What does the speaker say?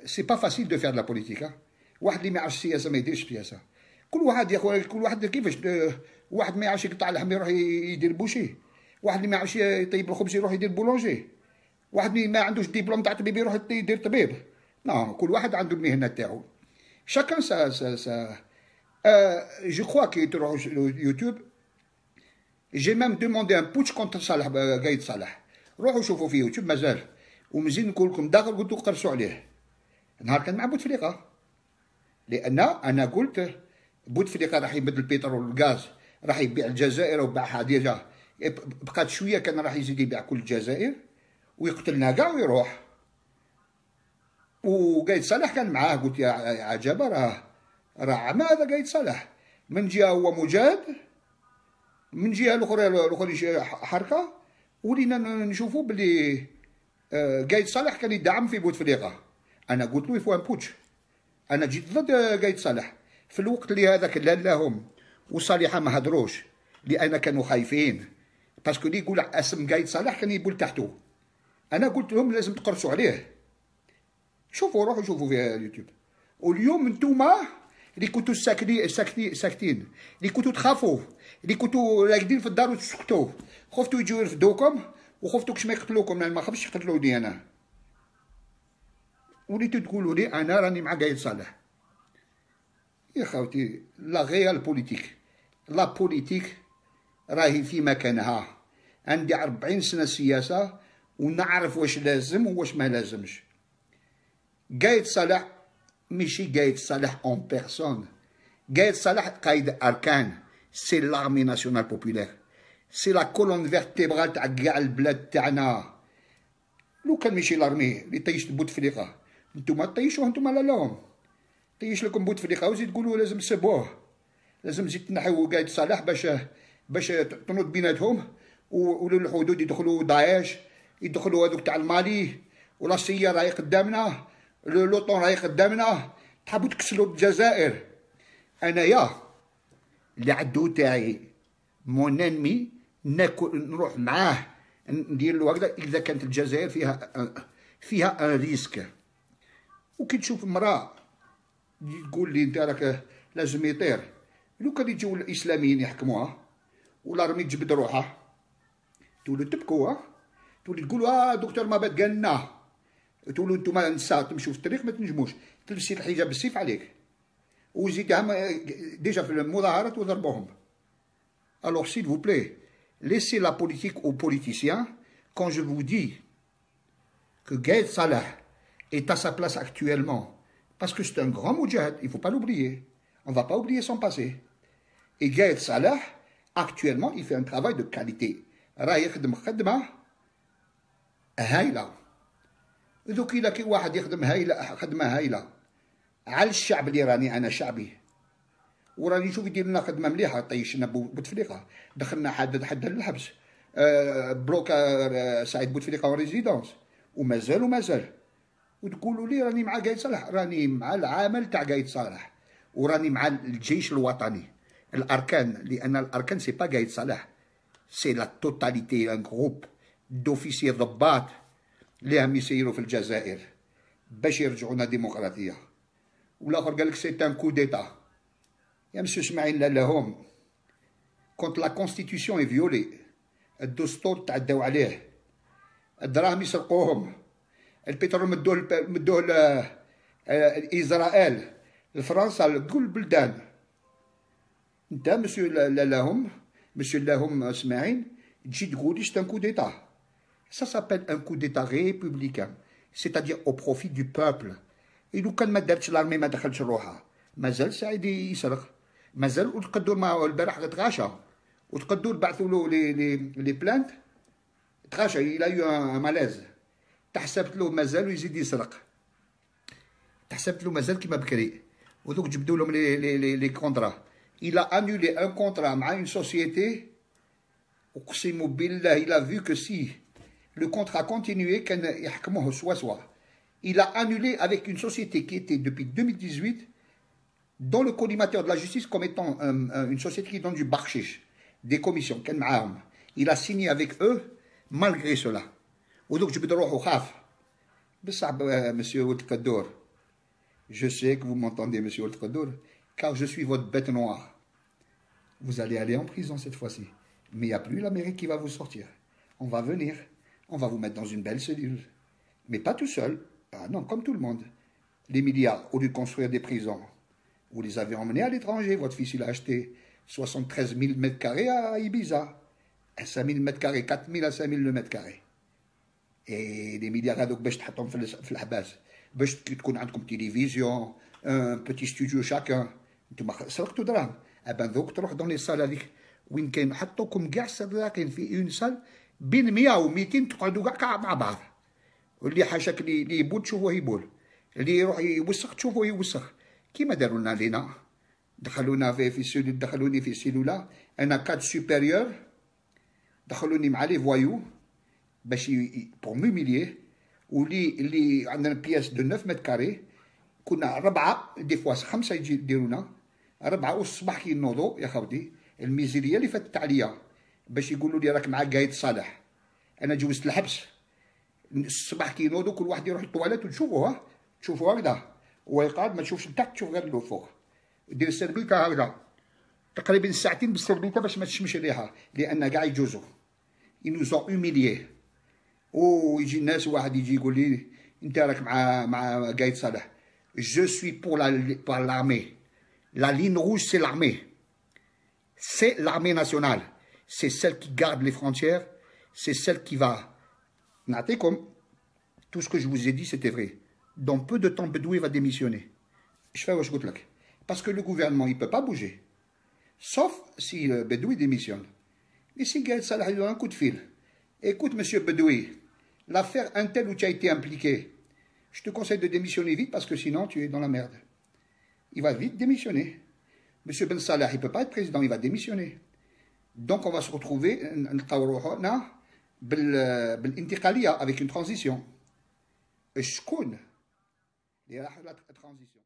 سي با فاسيل دو فير لا بوليتيك. واحد اللي ما يعرفش السياسه ما يديرش السياسه. كل واحد يا خويا، كل واحد كيفاش. واحد ما يعرفش يقطع اللحم يروح يدير بوشي، واحد اللي ما يعرفش يطيب الخبز يروح يدير بولونجي، واحد اللي ما عندوش ديبلوم تاع طبيب يروح يدير طبيب. نو، كل واحد عنده المهنه تاعو. شاكان سا جو كخوا كي تروحوا يوتيوب. جي ميم دوموندي ان بوتش كونتر صالح قايد صالح. روحوا شوفوا في يوتيوب مازال. ومزيد نقول لكم داخل قلت قرصوا عليه. نهار كان مع بوتفليقه. لان انا قلت بوتفليقه راح يبدل البترول والغاز، راح يبيع الجزائر وباعها ديجا. بقات شويه كان راح يزيد يبيع كل الجزائر ويقتلنا كاع ويروح. وقايد صالح كان معاه. قلت يا عجبه، راه عمى هذا قايد صالح. من جهه هو مجاهد، من جهه الاخرى حركه. ولينا نشوفوا بلي قايد صالح كان يدعم في بوتفليقه. انا قلت له يفوان بوتش. انا جيت ضد قايد صالح في الوقت اللي هذاك لا لهم وصالحه ما هدروش، لان كانوا خايفين. باسكو اللي يقول اسم قايد صالح كان يقول تحته. انا قلت لهم لازم تقرصوا عليه. شوفوا، روحوا شوفوا في اليوتيوب. واليوم انتوما اللي كنتوا ساكتين، اللي كنتوا تخافوا، اللي كنتوا راقدين في الدار وتسكتوا، خفتوا يجوا يرفدوكم وخفتوا كش ما يقتلوكم. لان ما خفتش يقتلوني انا. وليتوا تقولوا لي انا راني مع قايد صالح. يا خوتي، لا غير بوليتيك. لا بوليتيك راهي في مكانها. عندي 40 سنه سياسه ونعرف واش لازم وواش ما لازمش. قايد صالح ماشي قايد صالح اون بيرسون. قايد صالح قايد اركان. سي لارمي ناسيونال بوبولير، سي لا كولون فيرتيبرال تاع كاع البلاد تاعنا. لو كان ماشي لارمي اللي طيشت بوتفليقه، نتوما طيشوه. نتوما لا لهم طيش لكم بوتفليقه وزيد تقولوا لازم تسبوه، لازم تزيد تنحيو قايد صالح باش تنوض بيناتهم. وللحدود يدخلوا داعش، يدخلوا هذوك تاع المالي، ولا السياره راهي قدامنا، لوطون راهي قدامنا. تحبوا تكسلوا الجزائر. انايا العدو تاعي مون انمي نروح معاه ندير له هكذا اذا كانت الجزائر فيها ان ريسك. وكي تشوف امراه تقول لي انت راك لازم يطير. لو كان يجيو الاسلاميين يحكموها والارمي تجبد روحها، تولوا تبكوا، تولوا تقولوا دكتور ما بات قالنا، تقولوا انتوما نساء تمشوا في الطريق ما تنجموش، تلبسي الحجاب بالسيف عليك. وزيد ديجا في المظاهرات وضربوهم. Alors s'il vous plaît, laissez la politique aux politiciens. Quand je vous dis que Gaël Salah est à sa place actuellement, parce que c'est un grand moudjahid, il ne faut pas l'oublier. On ne va pas oublier son passé. Et Gaël Salah, actuellement, il fait un travail de qualité. راه يخدم خدمة هايلة. ذوك إلا كي واحد يخدم خدمة هايلة على الشعب الإيراني. أنا شعبي وراني نشوف يدير لنا خدمة مليحة. طيشنا بوتفليقة، دخلنا حد للحبس، بلوكا سعيد بوتفليقة وريزيدونس، ومازال. وتقولوا لي راني مع قايد صالح. راني مع العمل تاع قايد صالح، وراني مع الجيش الوطني، الأركان. لأن الأركان سي با قايد صالح، سي لا توتاليتي، ان جروب دوفيسيي ضباط اللي راهم يسيروا في الجزائر باش يرجعونا ديمقراطيه. والاخر قال لك سي ان كو ديتا. يا مسيو اسماعيل لا لهم كونت لا كونستيتيسيون اي فيولي. الدستور تعداو عليه، الدراهم يسرقوهم، البترول مدوه لاسرائيل، لفرنسا، لكل البلدان. انت مسيو لا لهم، مسيو لهم اسماعيل تجي تقولي سي ان كو ديتا. Ça s'appelle un coup d'état républicain, c'est-à-dire au profit du peuple. Et لو كان ما دارتش الارمي ما دخلش روحها، مازال سعيد يسرق، مازال. وتقدروا معاه البارح تغاشى، وتقدروا بعثوا له لي بلانت تغاشى. الى يو ان مالاز. تحسبت له مازال ويزيد يسرق، تحسبت له مازال كيما بكري. وذوك جبدوا لهم لي كونترا. il a annulé un contrat مع une société. اقسم بالله il a vu que si le contrat continuait, il a annulé avec une société qui était depuis 2018 dans le collimateur de la justice comme étant une société qui donne du bakshish, des commissions. Il a signé avec eux malgré cela. ودوك جبد روحو خاف. Monsieur Ouelkadour, je sais que vous m'entendez, monsieur Ouelkadour, car je suis votre bête noire. Vous allez aller en prison cette fois-ci. Mais il n'y a plus l'Amérique qui va vous sortir. On va venir, on va vous mettre dans une belle cellule. Mais pas tout seul. Ah non, comme tout le monde. Les milliards, au lieu de construire des prisons, vous les avez emmenés à l'étranger. Votre fils, il a acheté 73 000 mètres carrés à Ibiza. 5 000 mètres carrés, 4 000 à 5 000 le mètre carré. Et les milliards هذوك باش تحطهم في الحباس باش تكون عندكم تلفزيون un petit studio chacun. انتم سرقتوا دراهم. ابان ذوك تروح دون لي صال هذيك وين كاين حطوكم كاع سراقين في اون سال بين 100 و 200 تقعدوا كاع مع بعض. واللي حاشاك اللي يبول تشوفوه يبول، اللي يروح يوسخ تشوفوه يوسخ. كيما داروا لنا لينا، دخلونا في سيلول، دخلوني في سيلولا انا كاد سوبيريور، دخلوني مع لي فوايو باش بور ميميليي. واللي عندنا بياس دو 9 متر كاري كنا 4 دي فوا 5 يجي يديرونا 4 والصباح كي نوضوا يا خاوتي الميزيريه اللي فاتت عليا باش يقولوا لي راك مع قايد صالح. انا جوزت الحبس الصباح كي نوضوا كل واحد يروح للطواليت وتشوفوه تشوفوا هكذا هو يقعد ما تشوفش لتحت تشوف غير الفوق. دير السربيكه هكذا تقريبا ساعتين بالسربيكه باش ما تشمش الريحه لان كاع يجوزوا. ينوزون اوميلييه. ويجي الناس واحد يجي يقول لي انت راك مع قايد صالح. جو سوي بور l'armée. La ligne rouge, c'est l'armée. C'est l'armée nationale. C'est celle qui garde les frontières. C'est celle qui va... Comme tout ce que je vous ai dit, c'était vrai. Dans peu de temps, Bedoui va démissionner. Je fais parce que le gouvernement, il ne peut pas bouger. Sauf si Bedoui démissionne. Mais si Gaël Salah il a un coup de fil. Écoute, monsieur Bedoui, l'affaire Intel où tu as été impliqué, je te conseille de démissionner vite parce que sinon tu es dans la merde. Il va vite démissionner. Monsieur Ben Salah, il ne peut pas être président, il va démissionner. Donc on va se retrouver avec une transition. شكون اللي راح la transition